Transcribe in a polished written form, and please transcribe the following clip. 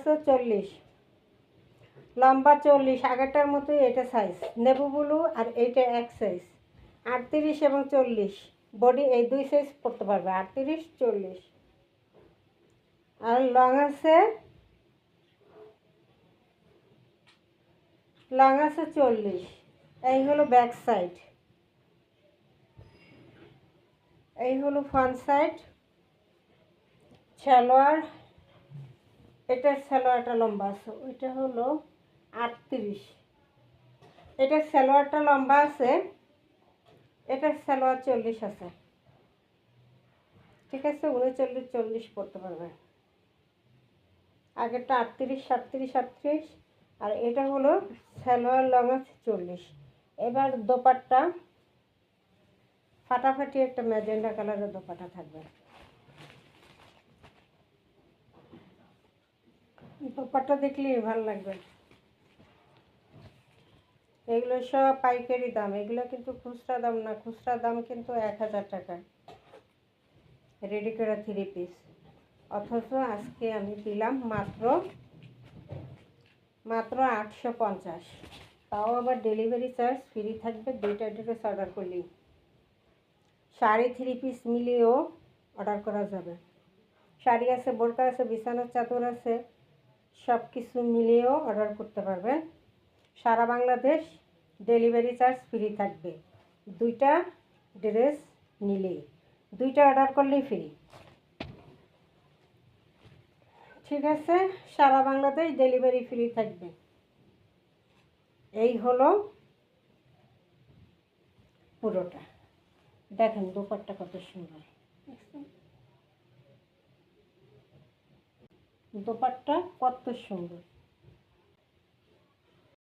আছে 40, লম্বা 40, আগেরটার মতোই এটা সাইজ, নেভি ব্লু আর এইটা এক সাইজ, 38 এবং 40, বডি এই দুই সাইজ পরতে পারবে, 38 40। আর লং আছে 40। এই হলো ব্যাক সাইড, এই হলো ফ্রন্ট সাইড। সালোয়ার, এটার সালোয়ারটা লম্বা আছে, ওইটা হলো 38। এটার সালোয়ারটা লম্বা আছে, এটার সালোয়ার 40 আছে, ঠিক আছে। 39 40 পড়তে পারবে। আগেরটা 38 37 38, আর এটা হলো সালোয়ার লং আছে 40। এবার দোপাট্টা ফাটাফাটি একটা ম্যাজেন্ডা কালারের দোপাট্টা থাকবে। দোপাট্টা দেখলেই ভালো লাগবে। এগুলো সব পাইকারি দাম, এগুলো কিন্তু খুচরা দাম না, খুচরা দাম কিন্তু 1000 টাকা রেডি করা 3 পিস। অথচ আজকে আমি দিলাম মাত্র 850, তাও আবার ডেলিভারি চার্জ ফ্রি থাকবে। 2টা ড্রেস অর্ডার করলেই, শাড়ি 3 পিস মিলিয়েও অর্ডার করা যাবে। শাড়ি আছে, বোরকা আছে, বিছানার চাদর আছে, সব কিছু মিলিয়েও অর্ডার করতে পারবেন। সারা বাংলাদেশ ডেলিভারি চার্জ ফ্রি থাকবে। 2টা ড্রেস নিলেই, 2টা অর্ডার করলেই ফ্রি, ঠিক আছে। সারা বাংলাদেশ ডেলিভারি ফ্রি থাকবে। এই হলো পুরোটা। দেখেন দোপাট্টা কত সুন্দর, দোপাট্টা কত সুন্দর।